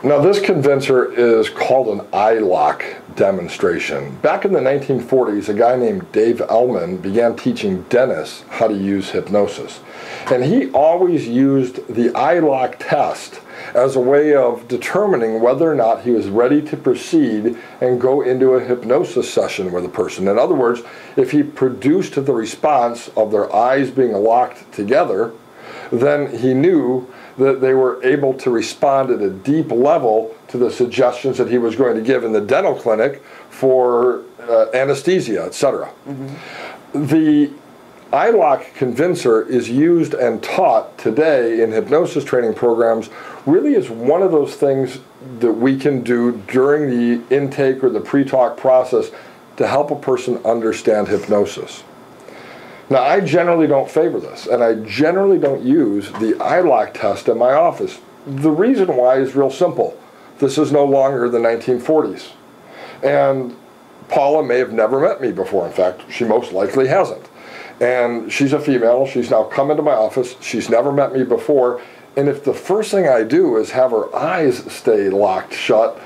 Now this convincer is called an eye lock demonstration. Back in the 1940s, a guy named Dave Ellman began teaching dentists how to use hypnosis. And he always used the eye lock test as a way of determining whether or not he was ready to proceed and go into a hypnosis session with a person. In other words, if he produced the response of their eyes being locked together, then he knew that they were able to respond at a deep level to the suggestions that he was going to give in the dental clinic for anesthesia, etc. The eye lock convincer is used and taught today in hypnosis training programs really is one of those things that we can do during the intake or the pre-talk process to help a person understand hypnosis. Now, I generally don't favor this, and I generally don't use the eye lock test in my office. The reason why is real simple. This is no longer the 1940s. And Paula may have never met me before. In fact, she most likely hasn't. And she's a female. She's now come into my office. She's never met me before. And if the first thing I do is have her eyes stay locked shut,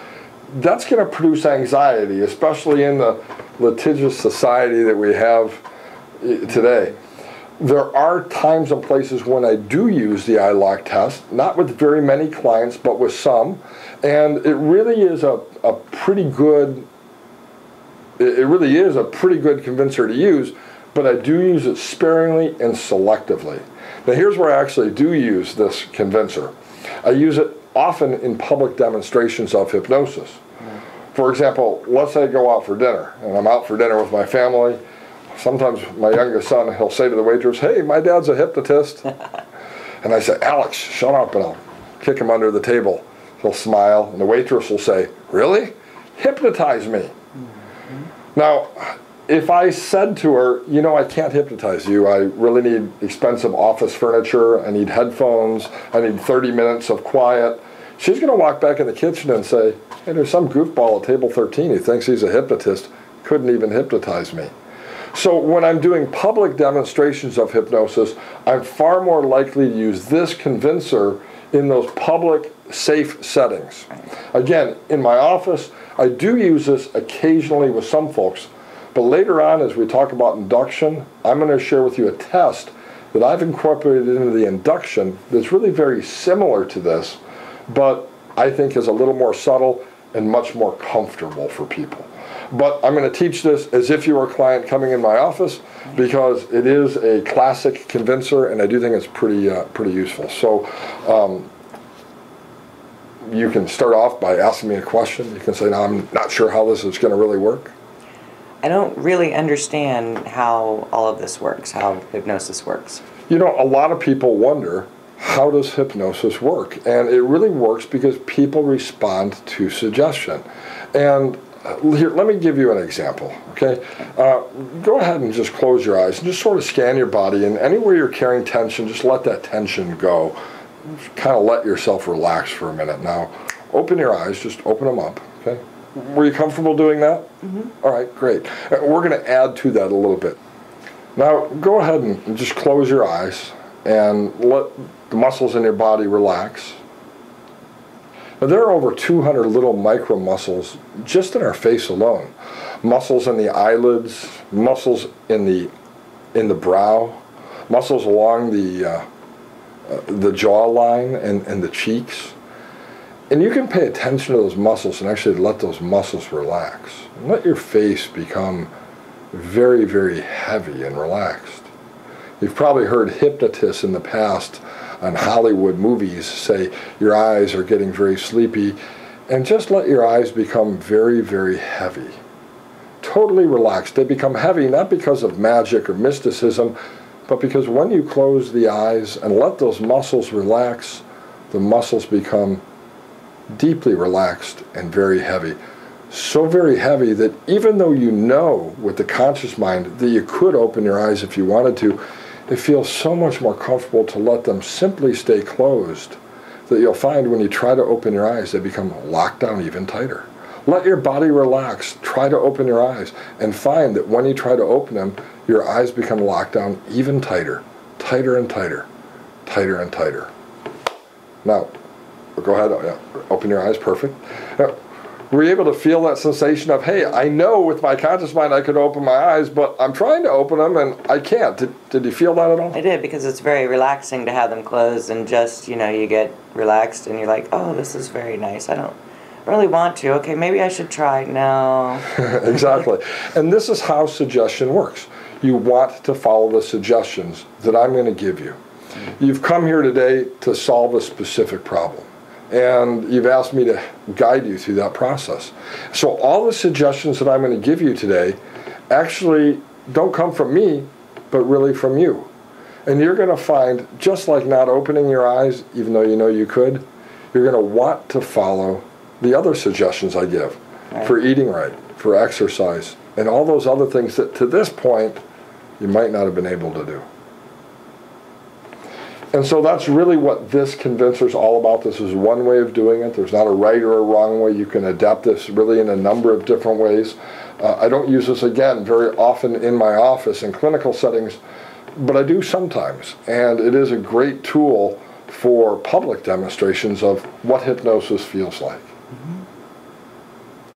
that's going to produce anxiety, especially in the litigious society that we have today. There are times and places when I do use the eye lock test, not with very many clients, but with some, and it really is a pretty good convincer to use, but I do use it sparingly and selectively. Now here's where I actually do use this convincer. I use it often in public demonstrations of hypnosis. For example, let's say I go out for dinner, and I'm out for dinner with my family. Sometimes my youngest son, he'll say to the waitress, "Hey, my dad's a hypnotist." And I say, "Alex, shut up," and I'll kick him under the table. He'll smile, and the waitress will say, "Really? Hypnotize me." Now, if I said to her, "You know, I can't hypnotize you. I really need expensive office furniture. I need headphones. I need 30 minutes of quiet," she's going to walk back in the kitchen and say, "Hey, there's some goofball at table 13 who thinks he's a hypnotist, couldn't even hypnotize me." So when I'm doing public demonstrations of hypnosis, I'm far more likely to use this convincer in those public, safe settings. Again, in my office, I do use this occasionally with some folks, but later on as we talk about induction, I'm going to share with you a test that I've incorporated into the induction that's really very similar to this, but I think is a little more subtle and much more comfortable for people. But I'm going to teach this as if you were a client coming in my office because it is a classic convincer, and I do think it's pretty useful. So you can start off by asking me a question. You can say, "No, I'm not sure how this is going to really work." I don't really understand how all of this works, how hypnosis works. You know, a lot of people wonder, how does hypnosis work? And it really works because people respond to suggestion. And here, let me give you an example, okay? Go ahead and just close your eyes and just sort of scan your body, and anywhere you're carrying tension, just let that tension go. Just kind of let yourself relax for a minute. Now, open your eyes, just open them up, okay? Were you comfortable doing that? All right, great. We're going to add to that a little bit. Now, go ahead and just close your eyes and let the muscles in your body relax. Now, there are over 200 little micro muscles just in our face alone. Muscles in the eyelids, muscles in the brow, muscles along the jawline and the cheeks. And you can pay attention to those muscles and actually let those muscles relax. And let your face become very, very heavy and relaxed. You've probably heard hypnotists in the past on Hollywood movies say your eyes are getting very sleepy, and just let your eyes become very, very heavy. Totally relaxed. They become heavy not because of magic or mysticism, but because when you close the eyes and let those muscles relax, the muscles become deeply relaxed and very heavy. So very heavy that even though you know with the conscious mind that you could open your eyes if you wanted to, it feels so much more comfortable to let them simply stay closed that you'll find when you try to open your eyes, they become locked down even tighter. Let your body relax. Try to open your eyes and find that when you try to open them, your eyes become locked down even tighter, tighter and tighter, tighter and tighter. Now, Go ahead. Oh, yeah. Open your eyes. Perfect. Were you able to feel that sensation of, hey, I know with my conscious mind I could open my eyes, but I'm trying to open them and I can't. Did you feel that at all? I did, because it's very relaxing to have them closed and just, you get relaxed and you're like, oh, this is very nice. I don't really want to. Okay, maybe I should try. No. Exactly. And this is how suggestion works. You want to follow the suggestions that I'm going to give you. You've come here today to solve a specific problem. And you've asked me to guide you through that process. So all the suggestions that I'm going to give you today actually don't come from me, but really from you. And you're going to find, just like not opening your eyes, even though you know you could, you're going to want to follow the other suggestions I give for eating right, for exercise, and all those other things that to this point you might not have been able to do. And so that's really what this convincer is all about. This is one way of doing it. There's not a right or a wrong way. You can adapt this really in a number of different ways. I don't use this, again, very often in my office in clinical settings, but I do sometimes. And it is a great tool for public demonstrations of what hypnosis feels like.